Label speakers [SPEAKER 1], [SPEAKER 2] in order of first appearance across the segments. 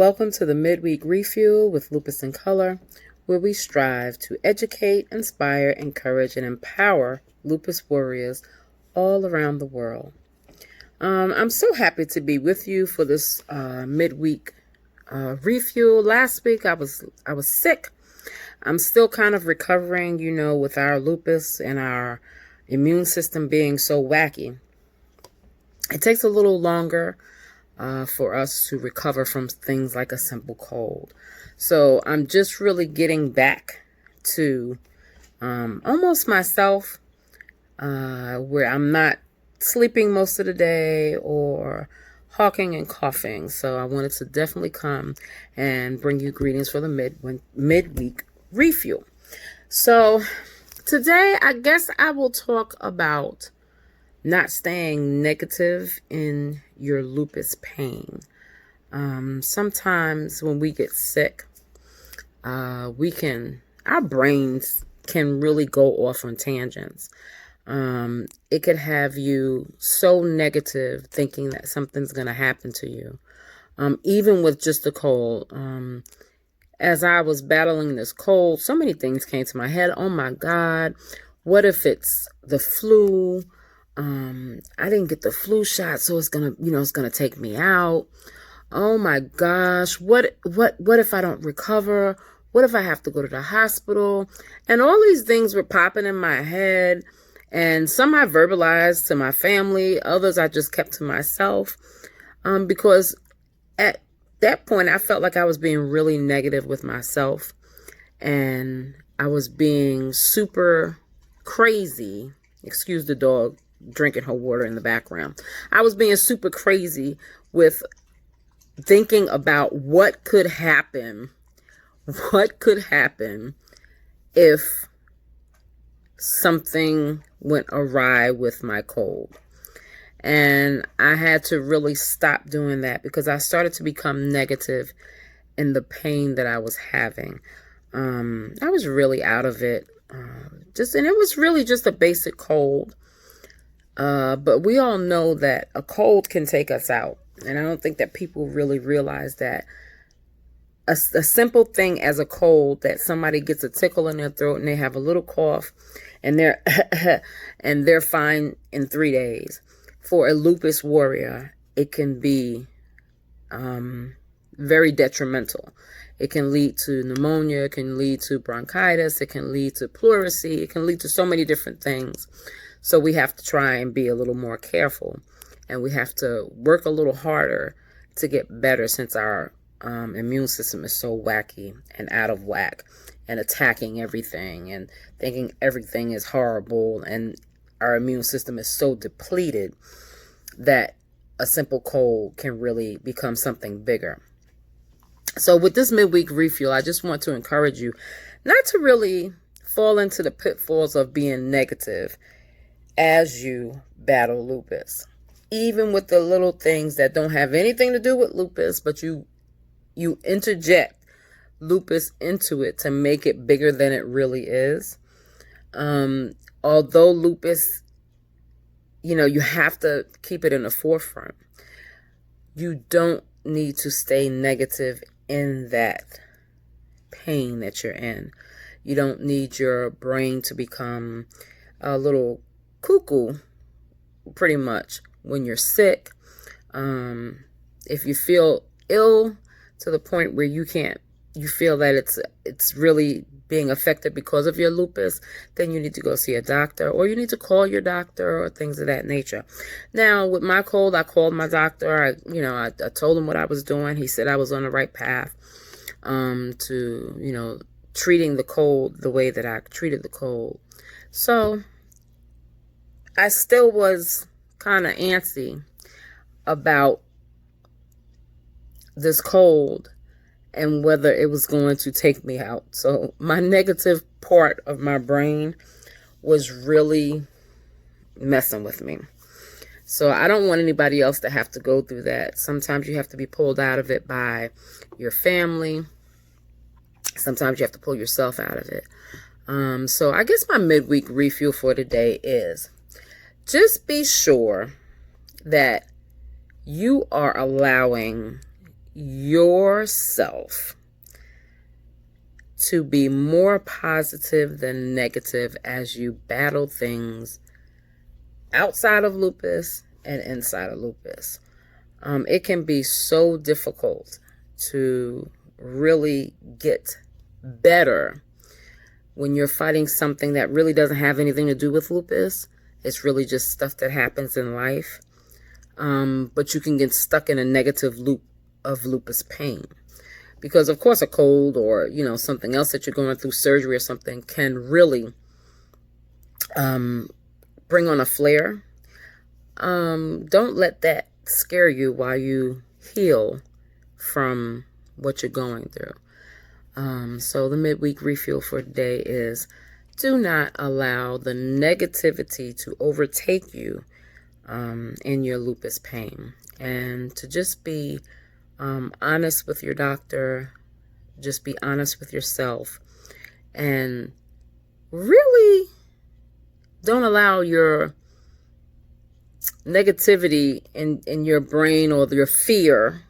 [SPEAKER 1] Welcome to the Midweek Refuel with Lupus in Color, where we strive to educate, inspire, encourage, and empower lupus warriors all around the world. I'm so happy to be with you for this midweek refuel. Last week I was sick. I'm still kind of recovering, with our lupus and our immune system being so wacky. It takes a little longer for us to recover from things like a simple cold. So I'm just really getting back to almost myself, where I'm not sleeping most of the day or hawking and coughing. So I wanted to definitely come and bring you greetings for the midweek refuel. So today, I guess I will talk about not staying negative in your lupus pain. Sometimes when we get sick, our brains can really go off on tangents. It could have you so negative thinking that something's going to happen to you. Even with just a cold. As I was battling this cold, so many things came to my head. Oh my God, what if it's the flu? I didn't get the flu shot, so it's gonna take me out. Oh my gosh, what if I don't recover? What if I have to go to the hospital? And all these things were popping in my head, and some I verbalized to my family, others I just kept to myself, because at that point I felt like I was being really negative with myself, and I was being super crazy. Excuse the dog drinking her water in the background. I was being super crazy with thinking about what could happen if something went awry with my cold. And I had to really stop doing that because I started to become negative in the pain that I was having. I was really out of it. And it was really just a basic cold. But we all know that a cold can take us out. And I don't think that people really realize that a simple thing as a cold, that somebody gets a tickle in their throat and they have a little cough and they're fine in 3 days. For a lupus warrior, it can be very detrimental. It can lead to pneumonia, it can lead to bronchitis, it can lead to pleurisy, it can lead to so many different things. So we have to try and be a little more careful, and we have to work a little harder to get better, since our immune system is so wacky and out of whack and attacking everything and thinking everything is horrible, and our immune system is so depleted that a simple cold can really become something bigger. So with this midweek refuel, I just want to encourage you not to really fall into the pitfalls of being negative as you battle lupus. Even with the little things that don't have anything to do with lupus, but you interject lupus into it to make it bigger than it really is. Although lupus, you have to keep it in the forefront. You don't need to stay negative in that pain that you're in. You don't need your brain to become a little cuckoo, pretty much, when you're sick. If you feel ill to the point where you feel that it's really being affected because of your lupus, then you need to go see a doctor, or you need to call your doctor, or things of that nature. Now, with my cold, I called my doctor. I told him what I was doing. He said I was on the right path to treating the cold the way that I treated the cold. So I still was kind of antsy about this cold and whether it was going to take me out. So my negative part of my brain was really messing with me. So I don't want anybody else to have to go through that. Sometimes you have to be pulled out of it by your family. Sometimes you have to pull yourself out of it. So I guess my midweek refuel for today is just be sure that you are allowing yourself to be more positive than negative as you battle things outside of lupus and inside of lupus. It can be so difficult to really get better when you're fighting something that really doesn't have anything to do with lupus. It's really just stuff that happens in life. But you can get stuck in a negative loop of lupus pain. Because, of course, a cold or, something else that you're going through, surgery or something, can really bring on a flare. Don't let that scare you while you heal from what you're going through. So the midweek refuel for today is, do not allow the negativity to overtake you in your lupus pain. And to just be honest with your doctor, just be honest with yourself, and really don't allow your negativity in your brain or your fear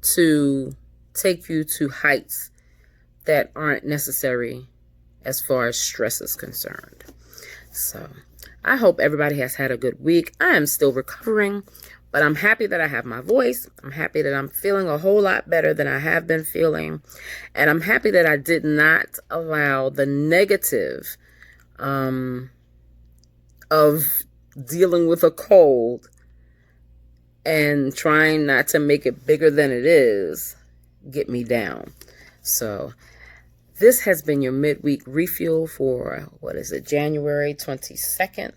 [SPEAKER 1] to take you to heights that aren't necessary as far as stress is concerned. So I hope everybody has had a good week. I am still recovering, but I'm happy that I have my voice. I'm happy that I'm feeling a whole lot better than I have been feeling. And I'm happy that I did not allow the negative of dealing with a cold and trying not to make it bigger than it is get me down. So this has been your midweek refuel for, January 22nd,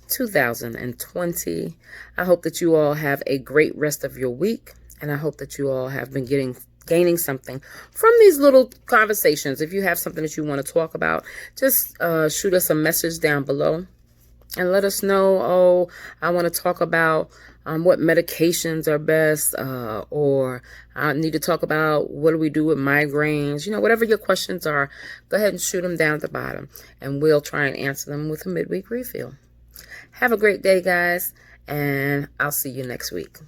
[SPEAKER 1] 2020. I hope that you all have a great rest of your week, and I hope that you all have been gaining something from these little conversations. If you have something that you want to talk about, just shoot us a message down below and let us know, I want to talk about what medications are best, or I need to talk about what do we do with migraines. Whatever your questions are, go ahead and shoot them down at the bottom, and we'll try and answer them with a midweek refill. Have a great day, guys, and I'll see you next week.